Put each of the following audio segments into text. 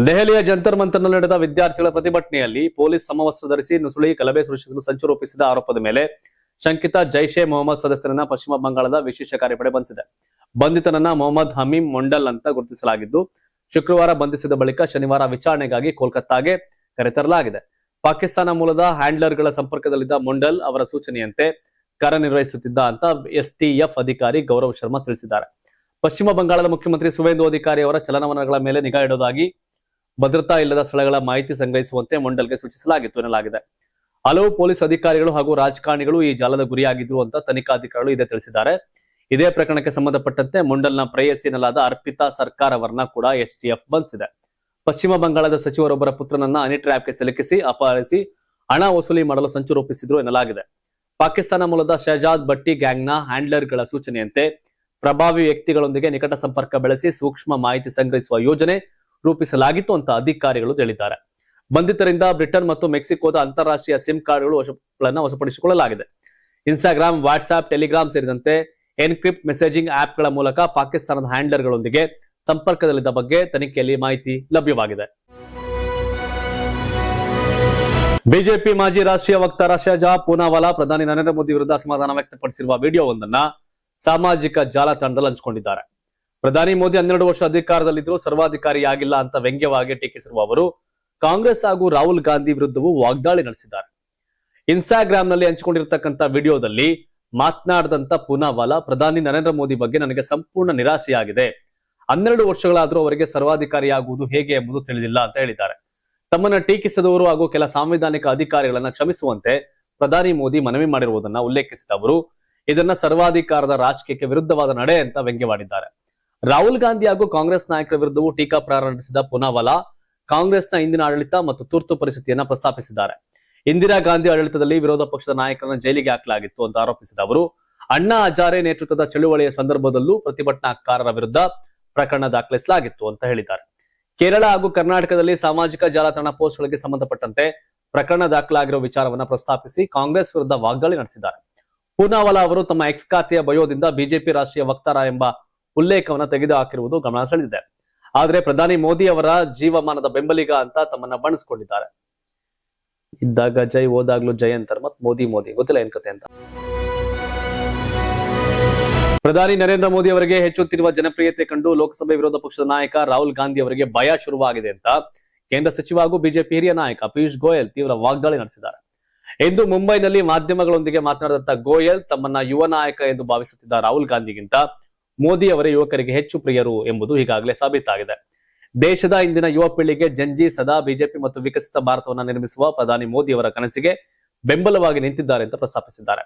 ದೆಹಲಿಯ ಜಂತರ್ ಮಂತರ್ನಲ್ಲಿ ನಡೆದ ವಿದ್ಯಾರ್ಥಿಗಳ ಪ್ರತಿಭಟನೆಯಲ್ಲಿ ಪೊಲೀಸ್ ಸಮವಸ್ತ್ರ ಧರಿಸಿ ನುಸುಳಿ ಗಲಭೆ ಸೃಷ್ಟಿಸಲು ಸಂಚು ರೂಪಿಸಿದ ಆರೋಪದ ಮೇಲೆ ಶಂಕಿತ ಜೈಷ್ ಎ ಮೊಹಮ್ಮದ್ ಸದಸ್ಯರನ್ನ ಪಶ್ಚಿಮ ಬಂಗಾಳದ ವಿಶೇಷ ಕಾರ್ಯಪಡೆ ಬಂಧಿಸಿದೆ. ಬಂಧಿತನನ್ನ ಮೊಹಮ್ಮದ್ ಹಮೀಮ್ ಮೊಂಡಲ್ ಅಂತ ಗುರುತಿಸಲಾಗಿದ್ದು, ಶುಕ್ರವಾರ ಬಂಧಿಸಿದ ಬಳಿಕ ಶನಿವಾರ ವಿಚಾರಣೆಗಾಗಿ ಕೋಲ್ಕತ್ತಾಗೆ ಕರೆತರಲಾಗಿದೆ. ಪಾಕಿಸ್ತಾನ ಮೂಲದ ಹ್ಯಾಂಡ್ಲರ್ಗಳ ಸಂಪರ್ಕದಲ್ಲಿದ್ದ ಮೊಂಡಲ್ ಅವರ ಸೂಚನೆಯಂತೆ ಕಾರ್ಯನಿರ್ವಹಿಸುತ್ತಿದ್ದ ಅಂತ ಎಸ್ಟಿಎಫ್ ಅಧಿಕಾರಿ ಗೌರವ್ ಶರ್ಮಾ ತಿಳಿಸಿದ್ದಾರೆ. ಪಶ್ಚಿಮ ಬಂಗಾಳದ ಮುಖ್ಯಮಂತ್ರಿ ಸುವೇಂದು ಅಧಿಕಾರಿ ಅವರ ಚಲನವಲನಗಳ ಮೇಲೆ ನಿಗಾ ಇಡುವುದಾಗಿ ಭದ್ರತಾ ಇಲ್ಲದ ಸ್ಥಳಗಳ ಮಾಹಿತಿ ಸಂಗ್ರಹಿಸುವಂತೆ ಮೊಂಡಲ್ಗೆ ಸೂಚಿಸಲಾಗಿತ್ತು ಎನ್ನಲಾಗಿದೆ. ಹಲವು ಪೊಲೀಸ್ ಅಧಿಕಾರಿಗಳು ಹಾಗೂ ರಾಜಕಾರಣಿಗಳು ಈ ಜಾಲದ ಗುರಿಯಾಗಿದ್ರು ಅಂತ ತನಿಖಾಧಿಕಾರಿಗಳು ಇದೇ ತಿಳಿಸಿದ್ದಾರೆ. ಇದೇ ಪ್ರಕರಣಕ್ಕೆ ಸಂಬಂಧಪಟ್ಟಂತೆ ಮೊಂಡಲ್ನ ಪ್ರೇಯಸಿ ಎನ್ನಲಾದ ಅರ್ಪಿತಾ ಸರ್ಕಾರ್ ಅವರನ್ನ ಕೂಡ ಎಸ್ಟಿಎಫ್ ಬಂಧಿಸಿದೆ. ಪಶ್ಚಿಮ ಬಂಗಾಳದ ಸಚಿವರೊಬ್ಬರ ಪುತ್ರನನ್ನ ಹನಿ ಟ್ರ್ಯಾಪ್ಗೆ ಸಿಲುಕಿಸಿ ಅಪಹರಿಸಿ ಹಣ ವಸೂಲಿ ಮಾಡಲು ಸಂಚು ರೂಪಿಸಿದ್ರು ಎನ್ನಲಾಗಿದೆ. ಪಾಕಿಸ್ತಾನ ಮೂಲದ ಶಹಜಾದ್ ಭಟ್ಟಿ ಗ್ಯಾಂಗ್ನ ಹ್ಯಾಂಡ್ಲರ್ಗಳ ಸೂಚನೆಯಂತೆ ಪ್ರಭಾವಿ ವ್ಯಕ್ತಿಗಳೊಂದಿಗೆ ನಿಕಟ ಸಂಪರ್ಕ ಬೆಳೆಸಿ ಸೂಕ್ಷ್ಮ ಮಾಹಿತಿ ಸಂಗ್ರಹಿಸುವ ಯೋಜನೆ ರೂಪಿಸಲಾಗಿತ್ತು ಅಂತ ಅಧಿಕಾರಿಗಳು ಹೇಳಿದ್ದಾರೆ. ಬಂಧಿತರಿಂದ ಬ್ರಿಟನ್ ಮತ್ತು ಮೆಕ್ಸಿಕೋದ ಅಂತಾರಾಷ್ಟ್ರೀಯ ಸಿಮ್ ಕಾರ್ಡ್ಗಳು ವಶಪಡಿಸಿಕೊಳ್ಳಲಾಗಿದೆ. ಇನ್ಸ್ಟಾಗ್ರಾಮ್, ವಾಟ್ಸ್ಆಪ್, ಟೆಲಿಗ್ರಾಮ್ ಸೇರಿದಂತೆ ಎನ್ಕ್ರಿಪ್ಟ್ ಮೆಸೇಜಿಂಗ್ ಆಪ್ಗಳ ಮೂಲಕ ಪಾಕಿಸ್ತಾನದ ಹ್ಯಾಂಡ್ಲರ್ಗಳೊಂದಿಗೆ ಸಂಪರ್ಕದಲ್ಲಿದ್ದ ಬಗ್ಗೆ ತನಿಖೆಯಲ್ಲಿ ಮಾಹಿತಿ ಲಭ್ಯವಾಗಿದೆ. ಬಿಜೆಪಿ ಮಾಜಿ ರಾಷ್ಟ್ರೀಯ ವಕ್ತಾರ ಶಹಜಹಾನ್ ಪೂನಾವಾಲಾ ಪ್ರಧಾನಿ ನರೇಂದ್ರ ಮೋದಿ ವಿರುದ್ಧ ಅಸಮಾಧಾನ ವ್ಯಕ್ತಪಡಿಸಿರುವ ವಿಡಿಯೋವೊಂದನ್ನ ಸಾಮಾಜಿಕ ಜಾಲತಾಣದಲ್ಲಿ ಹಂಚಿಕೊಂಡಿದ್ದಾರೆ. ಪ್ರಧಾನಿ ಮೋದಿ 12 ವರ್ಷ ಅಧಿಕಾರದಲ್ಲಿದ್ದರೂ ಸರ್ವಾಧಿಕಾರಿಯಾಗಿಲ್ಲ ಅಂತ ವ್ಯಂಗ್ಯವಾಗಿ ಟೀಕಿಸಿರುವ ಅವರು ಕಾಂಗ್ರೆಸ್ ಹಾಗೂ ರಾಹುಲ್ ಗಾಂಧಿ ವಿರುದ್ಧವೂ ವಾಗ್ದಾಳಿ ನಡೆಸಿದ್ದಾರೆ. ಇನ್ಸ್ಟಾಗ್ರಾಂನಲ್ಲಿ ಹಂಚಿಕೊಂಡಿರತಕ್ಕಂಥ ವಿಡಿಯೋದಲ್ಲಿ ಮಾತನಾಡಿದಂತ ಪೂನಾವಾಲಾ, ಪ್ರಧಾನಿ ನರೇಂದ್ರ ಮೋದಿ ಬಗ್ಗೆ ನನಗೆ ಸಂಪೂರ್ಣ ನಿರಾಶೆಯಾಗಿದೆ. 12 ವರ್ಷಗಳಾದರೂ ಅವರಿಗೆ ಸರ್ವಾಧಿಕಾರಿಯಾಗುವುದು ಹೇಗೆ ಎಂಬುದು ತಿಳಿದಿಲ್ಲ ಅಂತ ಹೇಳಿದ್ದಾರೆ. ತಮ್ಮನ್ನ ಟೀಕಿಸಿದವರು ಹಾಗೂ ಕೆಲ ಸಾಂವಿಧಾನಿಕ ಅಧಿಕಾರಿಗಳನ್ನ ಕ್ಷಮಿಸುವಂತೆ ಪ್ರಧಾನಿ ಮೋದಿ ಮನವಿ ಮಾಡಿರುವುದನ್ನ ಉಲ್ಲೇಖಿಸಿದ ಅವರು ಇದನ್ನ ಸರ್ವಾಧಿಕಾರದ ರಾಜಕೀಯಕ್ಕೆ ವಿರುದ್ಧವಾದ ನಡೆ ಅಂತ ವ್ಯಂಗ್ಯವಾಡಿದ್ದಾರೆ. ರಾಹುಲ್ ಗಾಂಧಿ ಹಾಗೂ ಕಾಂಗ್ರೆಸ್ ನಾಯಕರ ವಿರುದ್ಧವೂ ಟೀಕಾ ಪ್ರಾರಂಭಿಸಿದ ಪೂನಾವಾಲಾ ಕಾಂಗ್ರೆಸ್ನ ಇಂದಿನ ಆಡಳಿತ ಮತ್ತು ತುರ್ತು ಪರಿಸ್ಥಿತಿಯನ್ನ ಪ್ರಸ್ತಾಪಿಸಿದ್ದಾರೆ. ಇಂದಿರಾ ಗಾಂಧಿ ಆಡಳಿತದಲ್ಲಿ ವಿರೋಧ ಪಕ್ಷದ ನಾಯಕರನ್ನ ಜೈಲಿಗೆ ಹಾಕಲಾಗಿತ್ತು ಅಂತ ಆರೋಪಿಸಿದ ಅವರು ಅಣ್ಣಾ ಹಜಾರೆ ನೇತೃತ್ವದ ಚಳುವಳಿಯ ಸಂದರ್ಭದಲ್ಲೂ ಪ್ರತಿಭಟನಾಕಾರರ ವಿರುದ್ಧ ಪ್ರಕರಣ ದಾಖಲಿಸಲಾಗಿತ್ತು ಅಂತ ಹೇಳಿದ್ದಾರೆ. ಕೇರಳ ಹಾಗೂ ಕರ್ನಾಟಕದಲ್ಲಿ ಸಾಮಾಜಿಕ ಜಾಲತಾಣ ಪೋಸ್ಟ್ಗಳಿಗೆ ಸಂಬಂಧಪಟ್ಟಂತೆ ಪ್ರಕರಣ ದಾಖಲಾಗಿರುವ ವಿಚಾರವನ್ನ ಪ್ರಸ್ತಾಪಿಸಿ ಕಾಂಗ್ರೆಸ್ ವಿರುದ್ಧ ವಾಗ್ದಾಳಿ ನಡೆಸಿದ್ದಾರೆ. ಪೂನಾವಾಲಾ ಅವರು ತಮ್ಮ ಎಕ್ಸ್ ಖಾತೆಯ ಬಯೋದಿಂದ ಬಿಜೆಪಿ ರಾಷ್ಟ್ರೀಯ ವಕ್ತಾರ ಎಂಬ ಉಲ್ಲೇಖವನ್ನ ತೆಗೆದು ಹಾಕಿರುವುದು ಗಮನ ಸೆಳೆದಿದೆ. ಆದರೆ ಪ್ರಧಾನಿ ಮೋದಿ ಅವರ ಜೀವಮಾನದ ಬೆಂಬಲಿಗ ಅಂತ ತಮ್ಮನ್ನ ಬಣಿಸಿಕೊಂಡಿದ್ದಾರೆ. ಇದ್ದಾಗ ಜೈ, ಹೋದಾಗ್ಲೂ ಜೈ ಅಂತಾರೆ. ಮತ್ ಮೋದಿ ಗೊತ್ತಿಲ್ಲ ಏನ್ ಕತೆ ಅಂತ. ಪ್ರಧಾನಿ ನರೇಂದ್ರ ಮೋದಿ ಅವರಿಗೆ ಹೆಚ್ಚುತ್ತಿರುವ ಜನಪ್ರಿಯತೆ ಕಂಡು ಲೋಕಸಭೆ ವಿರೋಧ ಪಕ್ಷದ ನಾಯಕ ರಾಹುಲ್ ಗಾಂಧಿ ಅವರಿಗೆ ಭಯ ಶುರುವಾಗಿದೆ ಅಂತ ಕೇಂದ್ರ ಸಚಿವ ಹಾಗೂ ಬಿಜೆಪಿ ಹಿರಿಯ ನಾಯಕ ಪಿಯೂಷ್ ಗೋಯಲ್ ತೀವ್ರ ವಾಗ್ದಾಳಿ ನಡೆಸಿದ್ದಾರೆ. ಇಂದು ಮುಂಬೈನಲ್ಲಿ ಮಾಧ್ಯಮಗಳೊಂದಿಗೆ ಮಾತನಾಡಿದಂತ ಗೋಯಲ್ ತಮ್ಮನ್ನ ಯುವ ನಾಯಕ ಎಂದು ಭಾವಿಸುತ್ತಿದ್ದ ರಾಹುಲ್ ಗಾಂಧಿಗಿಂತ ಮೋದಿ ಅವರೇ ಯುವಕರಿಗೆ ಹೆಚ್ಚು ಪ್ರಿಯರು ಎಂಬುದು ಈಗಾಗಲೇ ಸಾಬೀತಾಗಿದೆ. ದೇಶದ ಇಂದಿನ ಯುವ ಪೀಳಿಗೆ ಜಂಜಿ ಸದಾ ಬಿಜೆಪಿ ಮತ್ತು ವಿಕಸಿತ ಭಾರತವನ್ನ ನಿರ್ಮಿಸುವ ಪ್ರಧಾನಿ ಮೋದಿ ಅವರ ಕನಸಿಗೆ ಬೆಂಬಲವಾಗಿ ನಿಂತಿದ್ದಾರೆ ಅಂತ ಪ್ರಸ್ತಾಪಿಸಿದ್ದಾರೆ.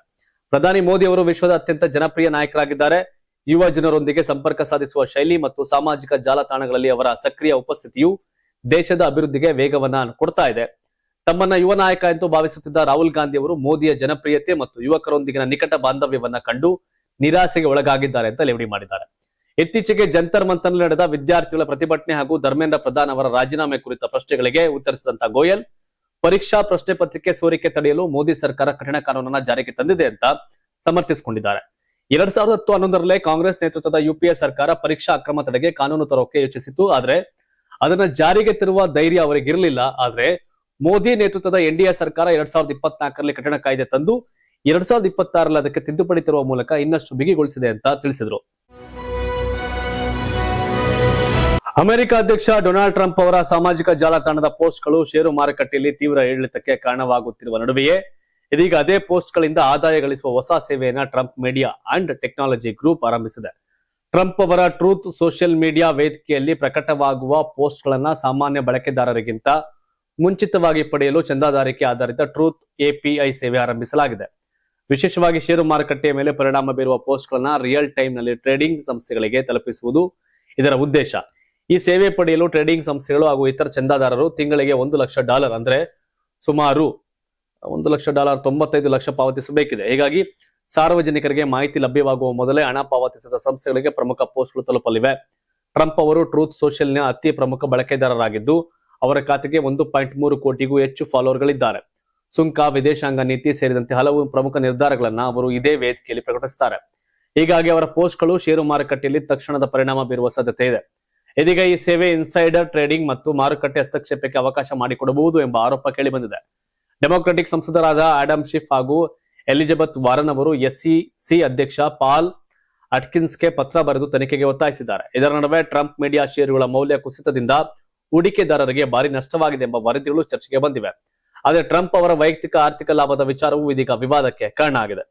ಪ್ರಧಾನಿ ಮೋದಿ ಅವರು ವಿಶ್ವದ ಅತ್ಯಂತ ಜನಪ್ರಿಯ ನಾಯಕರಾಗಿದ್ದಾರೆ. ಯುವ ಜನರೊಂದಿಗೆ ಸಂಪರ್ಕ ಸಾಧಿಸುವ ಶೈಲಿ ಮತ್ತು ಸಾಮಾಜಿಕ ಜಾಲತಾಣಗಳಲ್ಲಿ ಅವರ ಸಕ್ರಿಯ ಉಪಸ್ಥಿತಿಯು ದೇಶದ ಅಭಿವೃದ್ಧಿಗೆ ವೇಗವನ್ನ ಕೊಡ್ತಾ ಇದೆ. ತಮ್ಮನ್ನ ಯುವ ನಾಯಕ ಎಂದು ಭಾವಿಸುತ್ತಿದ್ದ ರಾಹುಲ್ ಗಾಂಧಿ ಅವರು ಮೋದಿಯ ಜನಪ್ರಿಯತೆ ಮತ್ತು ಯುವಕರೊಂದಿಗಿನ ನಿಕಟ ಬಾಂಧವ್ಯವನ್ನ ಕಂಡು ನಿರಾಸೆಗೆ ಒಳಗಾಗಿದ್ದಾರೆ ಅಂತ ಲೇವಡಿ ಮಾಡಿದ್ದಾರೆ. ಇತ್ತೀಚೆಗೆ ಜಂತರ್ ಮಂತರ್ನಲ್ಲಿ ನಡೆದ ವಿದ್ಯಾರ್ಥಿಗಳ ಪ್ರತಿಭಟನೆ ಹಾಗೂ ಧರ್ಮೇಂದ್ರ ಪ್ರಧಾನ್ ಅವರ ರಾಜೀನಾಮೆ ಕುರಿತ ಪ್ರಶ್ನೆಗಳಿಗೆ ಉತ್ತರಿಸಿದಂತ ಗೋಯಲ್, ಪರೀಕ್ಷಾ ಪ್ರಶ್ನೆ ಪತ್ರಿಕೆ ಸೋರಿಕೆ ತಡೆಯಲು ಮೋದಿ ಸರ್ಕಾರ ಕಠಿಣ ಕಾನೂನನ್ನ ಜಾರಿಗೆ ತಂದಿದೆ ಅಂತ ಸಮರ್ಥಿಸಿಕೊಂಡಿದ್ದಾರೆ. 2010-11ರಲ್ಲೇ ಕಾಂಗ್ರೆಸ್ ನೇತೃತ್ವದ ಯುಪಿಎ ಸರ್ಕಾರ ಪರೀಕ್ಷಾ ಅಕ್ರಮ ತಡೆಗೆ ಕಾನೂನು ತರೋಕೆ ಯೋಚಿಸಿತ್ತು. ಆದ್ರೆ ಅದನ್ನ ಜಾರಿಗೆ ತರುವ ಧೈರ್ಯ ಅವರಿಗಿರಲಿಲ್ಲ. ಆದ್ರೆ ಮೋದಿ ನೇತೃತ್ವದ ಎನ್ಡಿಎ ಸರ್ಕಾರ 2024ರಲ್ಲಿ ಕಠಿಣ ಕಾಯ್ದೆ ತಂದು 2026ರಲ್ಲಿ ಅದಕ್ಕೆ ತಿದ್ದುಪಡಿ ತರುವ ಮೂಲಕ ಇನ್ನಷ್ಟು ಬಿಗಿಗೊಳಿಸಿದೆ ಅಂತ ತಿಳಿಸಿದ್ರು. ಅಮೆರಿಕ ಅಧ್ಯಕ್ಷ ಡೊನಾಲ್ಡ್ ಟ್ರಂಪ್ ಅವರ ಸಾಮಾಜಿಕ ಜಾಲತಾಣದ ಪೋಸ್ಟ್ಗಳು ಷೇರು ಮಾರುಕಟ್ಟೆಯಲ್ಲಿ ತೀವ್ರ ಏರಿಳಿತಕ್ಕೆ ಕಾರಣವಾಗುತ್ತಿರುವ ನಡುವೆಯೇ ಇದೀಗ ಅದೇ ಪೋಸ್ಟ್ಗಳಿಂದ ಆದಾಯ ಗಳಿಸುವ ಹೊಸ ಸೇವೆಯನ್ನ Trump media and technology group ಆರಂಭಿಸಿದೆ. ಟ್ರಂಪ್ ಅವರ ಟ್ರೂತ್ ಸೋಷಿಯಲ್ ಮೀಡಿಯಾ ವೇದಿಕೆಯಲ್ಲಿ ಪ್ರಕಟವಾಗುವ ಪೋಸ್ಟ್ಗಳನ್ನ ಸಾಮಾನ್ಯ ಬಳಕೆದಾರರಿಗಿಂತ ಮುಂಚಿತವಾಗಿ ಪಡೆಯಲು ಚಂದಾದಾರಿಕೆ ಆಧಾರಿತ ಟ್ರೂತ್ ಎಪಿಐ ಸೇವೆ ಆರಂಭಿಸಲಾಗಿದೆ. ವಿಶೇಷವಾಗಿ ಷೇರು ಮಾರುಕಟ್ಟೆಯ ಮೇಲೆ ಪರಿಣಾಮ ಬೀರುವ ಪೋಸ್ಟ್ಗಳನ್ನ ರಿಯಲ್ ಟೈಮ್ ನಲ್ಲಿ ಟ್ರೇಡಿಂಗ್ ಸಂಸ್ಥೆಗಳಿಗೆ ತಲುಪಿಸುವುದು ಇದರ ಉದ್ದೇಶ. ಈ ಸೇವೆ ಪಡೆಯಲು ಟ್ರೇಡಿಂಗ್ ಸಂಸ್ಥೆಗಳು ಹಾಗೂ ಇತರ ಚಂದಾದಾರರು ತಿಂಗಳಿಗೆ $1,00,000 ಅಂದ್ರೆ ಸುಮಾರು $1,00,000 95 ಲಕ್ಷ ಪಾವತಿಸಬೇಕಿದೆ. ಹೀಗಾಗಿ ಸಾರ್ವಜನಿಕರಿಗೆ ಮಾಹಿತಿ ಲಭ್ಯವಾಗುವ ಮೊದಲೇ ಹಣ ಪಾವತಿಸಿದ ಸಂಸ್ಥೆಗಳಿಗೆ ಪ್ರಮುಖ ಪೋಸ್ಟ್ಗಳು ತಲುಪಲಿವೆ. ಟ್ರಂಪ್ ಅವರು ಟ್ರೂತ್ ಸೋಷಿಯಲ್ನ ಅತಿ ಪ್ರಮುಖ ಬಳಕೆದಾರರಾಗಿದ್ದು ಅವರ ಖಾತೆಗೆ 1.3 ಕೋಟಿಗೂ ಹೆಚ್ಚು ಫಾಲೋವರ್ಗಳಿದ್ದಾರೆ. ಸುಂಕ, ವಿದೇಶಾಂಗ ನೀತಿ ಸೇರಿದಂತೆ ಹಲವು ಪ್ರಮುಖ ನಿರ್ಧಾರಗಳನ್ನ ಅವರು ಇದೇ ವೇದಿಕೆಯಲ್ಲಿ ಪ್ರಕಟಿಸುತ್ತಾರೆ. ಹೀಗಾಗಿ ಅವರ ಪೋಸ್ಟ್ಗಳು ಷೇರು ಮಾರುಕಟ್ಟೆಯಲ್ಲಿ ತಕ್ಷಣದ ಪರಿಣಾಮ ಬೀರುವ ಸಾಧ್ಯತೆ ಇದೆ. ಇದೀಗ ಈ ಸೇವೆ ಇನ್ಸೈಡರ್ ಟ್ರೇಡಿಂಗ್ ಮತ್ತು ಮಾರುಕಟ್ಟೆ ಹಸ್ತಕ್ಷೇಪಕ್ಕೆ ಅವಕಾಶ ಮಾಡಿಕೊಡಬಹುದು ಎಂಬ ಆರೋಪ ಕೇಳಿಬಂದಿದೆ. ಡೆಮೊಕ್ರೆಟಿಕ್ ಸಂಸದರಾದ ಆಡಮ್ ಶಿಫ್ ಹಾಗೂ ಎಲಿಜಬೆತ್ ವಾರನ್ ಅವರು SEC ಅಧ್ಯಕ್ಷ ಪಾಲ್ ಅಟ್ಕಿನ್ಸ್ಗೆ ಪತ್ರ ಬರೆದು ತನಿಖೆಗೆ ಒತ್ತಾಯಿಸಿದ್ದಾರೆ. ಇದರ ನಡುವೆ ಟ್ರಂಪ್ ಮೀಡಿಯಾ ಷೇರುಗಳ ಮೌಲ್ಯ ಕುಸಿತದಿಂದ ಹೂಡಿಕೆದಾರರಿಗೆ ಭಾರಿ ನಷ್ಟವಾಗಿದೆ ಎಂಬ ವರದಿಗಳು ಚರ್ಚೆಗೆ ಬಂದಿವೆ. ಆದರೆ ಟ್ರಂಪ್ ಅವರ ವೈಯಕ್ತಿಕ ಆರ್ಥಿಕ ಲಾಭದ ವಿಚಾರವೂ ಇದೀಗ ವಿವಾದಕ್ಕೆ ಕಾರಣ ಆಗಿದೆ.